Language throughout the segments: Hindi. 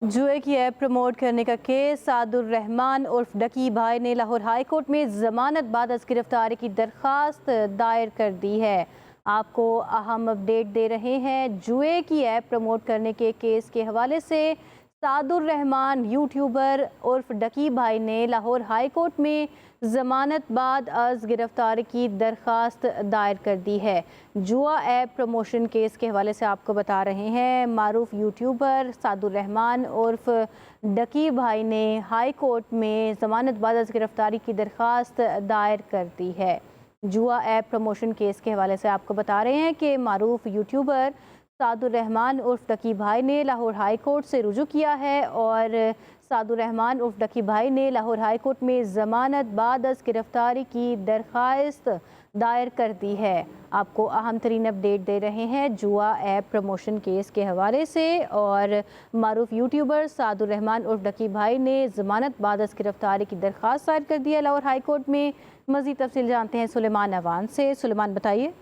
जुए की ऐप प्रमोट करने का केस सादुर रहमान उर्फ डकी भाई ने लाहौर हाई कोर्ट में जमानत बाद अज गिरफ्तारी की दरख्वास्त दायर कर दी है। आपको अहम अपडेट दे रहे हैं। जुए की ऐप प्रमोट करने के केस के हवाले से सादुर रहमान यूट्यूबर उर्फ डकी भाई ने लाहौर हाई कोर्ट में जमानत बाद अज गिरफ्तारी की दरख्वास्त दायर कर दी है। जुआ ऐप प्रमोशन केस के हवाले से आपको बता रहे हैं। मारूफ यूट्यूबर सादुर रहमान उर्फ डकी भाई ने हाई कोर्ट में जमानत बाद अज गिरफ्तारी की दरख्वास्त दायर कर दी है। जुआ ऐप प्रमोशन केस के हवाले से आपको बता रहे हैं कि मारूफ यूट्यूबर सादुर रहमान उर्फ डकी भाई ने लाहौर हाई कोर्ट से रुजू किया है और सादुर रहमान उर्फ डकी भाई ने लाहौर हाई कोर्ट में जमानत बाद अज गिरफ्तारी की दरख्वास्त दायर कर दी है। आपको अहम तरीन अपडेट दे रहे हैं जुआ ऐप प्रमोशन केस के हवाले से। और मारूफ यूट्यूबर सादुर रहमान उर्फ डकी भाई ने जमानत बाद अज गिरफ्तारी की दरख्वास्त दायर कर दी है लाहौर हाई कोर्ट में। मजीद तफसील जानते हैं सुलेमान अवान से। सुलेमान बताइए।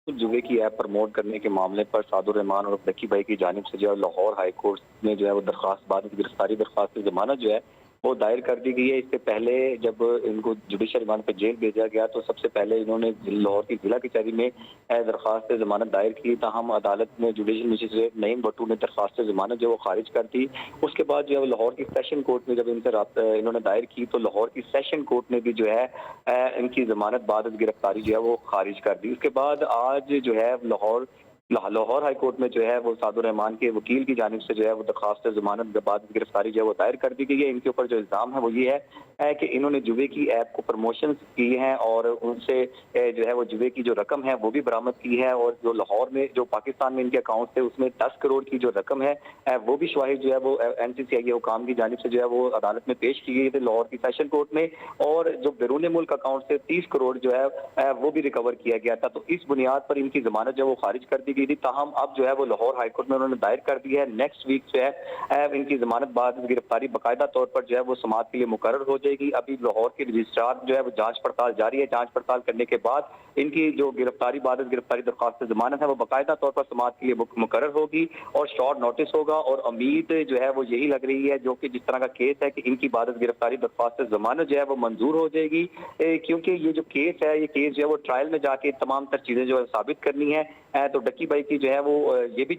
जुए की ऐप प्रमोट करने के मामले पर सादुर रहमान और डकी भाई की जानिब से जो है लाहौर हाई कोर्ट में जो है वो दरख्वास्त बाद गिरफ्तारी दरख्वास्त की जमानत जो है वो दायर कर दी गई है। इससे पहले जब इनको जुडिशल रिमांड पर जेल भेजा गया तो सबसे पहले इन्होंने लाहौर की जिला कचहरी में दरख्वास्त जमानत दायर की। ताहम अदालत में जुडिशल मजिस्ट्रेट नईम भट्टू ने दरख्वास्त जमानत जो वो खारिज कर दी। उसके बाद जो है लाहौर की सेशन कोर्ट में जब इनसे इन्होंने दायर की तो लाहौर की सेशन कोर्ट ने भी जो है इनकी जमानत बाद गिरफ्तारी जो है वो खारिज कर दी। उसके बाद आज जो है लाहौर हाई कोर्ट में जो है वो सादुर रहमान के वकील की जानिब से जो है वो दरख्वास्त जमानत बाद गिरफ्तारी जो है वो दायर कर दी गई है। इनके ऊपर जो इल्ज़ाम है वो ये है कि इन्होंने जुए की ऐप को प्रमोशन की है और उनसे जो है वो जुए की जो रकम है वो भी बरामद की है और जो लाहौर में जो पाकिस्तान में इनके अकाउंट थे उसमें 10 करोड़ की जो रकम है वो भी शवाहिद जो है वो NCCI हुकाम की जानिब से जो है वो अदालत में पेश की गई थी लाहौर की सेशन कोर्ट में। और जो बैरून मुल्क अकाउंट से 30 करोड़ जो है वो भी रिकवर किया गया था। तो इस बुनियाद पर इनकी जमानत जो है वो खारिज कर दी गई थी। ताहम अब जो है वो लाहौर हाईकोर्ट में उन्होंने दायर कर दी है। नेक्स्ट वीक जो है इनकी जमानत बाद गिरफ्तारी बाकायदा तौर पर जो है वो समाअत के लिए मुकर्रर हो जाएगी। अभी लाहौर के रजिस्ट्रार जो है वो जांच पड़ताल जारी है। जांच पड़ताल करने के बाद इनकी जो गिरफ्तारी दरख्वास्त जमानत है वो बाकायदा तौर पर समाअत के लिए मुकर्रर होगी और शॉर्ट नोटिस होगा। और उम्मीद जो है वो यही लग रही है जो कि जिस तरह का केस है कि इनकी बाद गिरफ्तारी दरख्वास्त जमानत जो है वो मंजूर हो जाएगी। क्योंकि ये जो केस है ये केस जो है वो ट्रायल में जाके तमाम तर चीजें जो है साबित करनी है। तो डकी भाई की जो है वो ये भी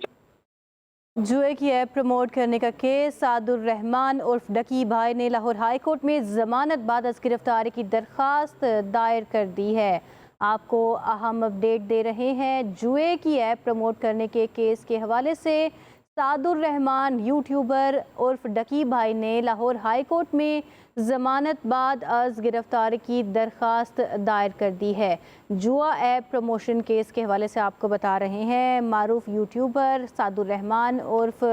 जुए की ऐप प्रमोट करने का केस सादुर रहमान उर्फ डकी भाई ने लाहौर हाई कोर्ट में जमानत बाद अज गिरफ्तारी की दरख्वास्त दायर कर दी है। आपको अहम अपडेट दे रहे हैं। जुए की ऐप प्रमोट करने के केस के हवाले से सादुर रहमान यूट्यूबर उर्फ डकी भाई ने लाहौर हाई कोर्ट में जमानत बाद अज गिरफ्तारी की दरख्वास्त दायर कर दी है। जुआ ऐप प्रमोशन केस के हवाले से आपको बता रहे हैं। मारूफ यूट्यूबर सादुर रहमान उर्फ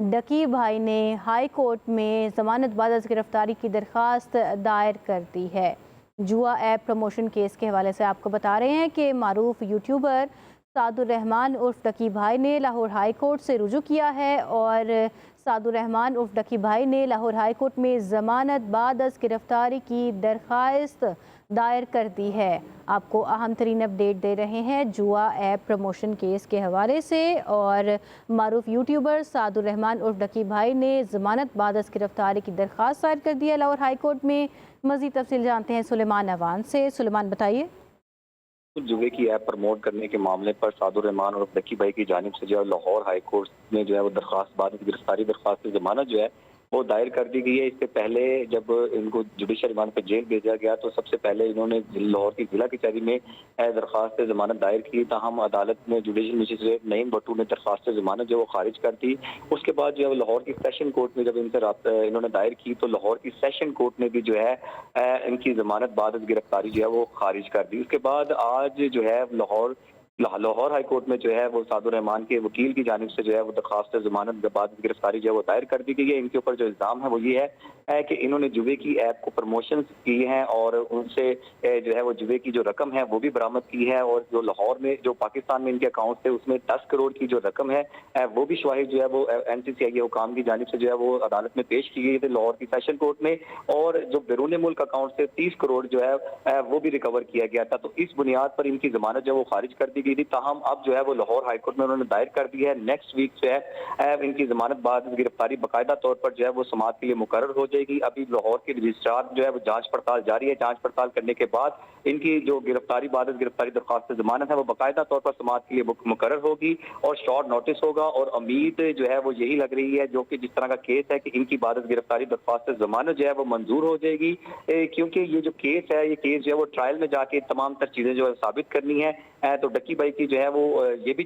डकी भाई ने हाई कोर्ट में जमानत बाद अज गिरफ्तारी की दरख्वास्त दायर कर दी है। जुआ ऐप प्रमोशन केस के हवाले से आपको बता रहे हैं कि मारूफ यूट्यूबर सादुर रहमान उर्फ डकी भाई ने लाहौर हाई कोर्ट से रुजू किया है और सादुर रहमान उर्फ डकी भाई ने लाहौर हाई कोर्ट में जमानत बाद अज गिरफ्तारी की दरख्वास्त दायर कर दी है। आपको अहम तरीन अपडेट दे रहे हैं जुआ ऐप प्रमोशन केस के हवाले से। और मारूफ यूट्यूबर सादुर रहमान उर्फ डकी भाई ने जमानत बाद अज गिरफ्तारी की दरख्वास्त दायर कर दी है लाहौर हाई कोर्ट में। मजीद तफसील जानते हैं सुलेमान अवान से। सुलेमान बताइए। जुए की ऐप प्रमोट करने के मामले पर सादुर रहमान और डकी भाई की जानिब से जो है लाहौर हाई कोर्ट में जो है वो दरख्वास्त बाद गिरफ्तारी दरख्वास्त की जमानत जो है वो दायर कर दी गई है। इससे पहले जब इनको जुडिशल रिमांड पर जेल भेजा गया तो सबसे पहले इन्होंने लाहौर की जिला कचहरी में दरख्वास्त जमानत दायर की। ताहम अदालत में जुडिशल मजिस्ट्रेट नईम भट्टू ने दरख्वास्त जमानत जो वो खारिज कर दी। उसके बाद जो है लाहौर की सेशन कोर्ट में जब इनसे इन्होंने दायर की तो लाहौर की सेशन कोर्ट ने भी जो है इनकी जमानत बाद गिरफ्तारी जो है वो खारिज कर दी। उसके बाद आज जो है लाहौर हाई कोर्ट में जो है वो सादुर रहमान के वकील की जानिब से जो है वो दरख्वास्त जमानत बाद गिरफ्तारी जो है वो दायर कर दी गई है। इनके ऊपर जो इल्ज़ाम है वो ये है कि इन्होंने जुए की ऐप को प्रमोशन की है और उनसे जो है वो जुए की जो रकम है वो भी बरामद की है और जो लाहौर में जो पाकिस्तान में इनके अकाउंट थे उसमें 10 करोड़ की जो रकम है वो भी शवाहिद जो है वो NCCI हुकाम की जानिब से जो है वो अदालत में पेश की गई थी लाहौर की सेशन कोर्ट में। और जो बैरून मुल्क अकाउंट से 30 करोड़ जो है वो भी रिकवर किया गया था। तो इस बुनियाद पर इनकी जमानत जो है वो खारिज कर दी गई दी थी, ताहम अब जो है वो लाहौर हाईकोर्ट में उन्होंने दायर कर दी है। नेक्स्ट वीक जो है इनकी जमानत बाद गिरफ्तारी बाकायदा तौर पर जो है वो समाअत के लिए मुकर्रर हो जाएगी। अभी लाहौर के रजिस्ट्रार जो है वो जांच पड़ताल जारी है। जांच पड़ताल करने के बाद इनकी जो गिरफ्तारी बाद गिरफ्तारी दरख्वास्त जमानत है वो बाकायदा तौर पर समाअत के लिए मुकर्रर होगी और शॉर्ट नोटिस होगा। और उम्मीद जो है वो यही लग रही है, जो कि जिस तरह का केस है, कि इनकी बाद गिरफ्तारी दरख्वास्त जमानत जो है वो मंजूर हो जाएगी, क्योंकि ये जो केस है, ये केस जो है वो ट्रायल में जाके तमाम तर चीजें जो है साबित करनी है। तो डक्की भाई की जो है वो ये भी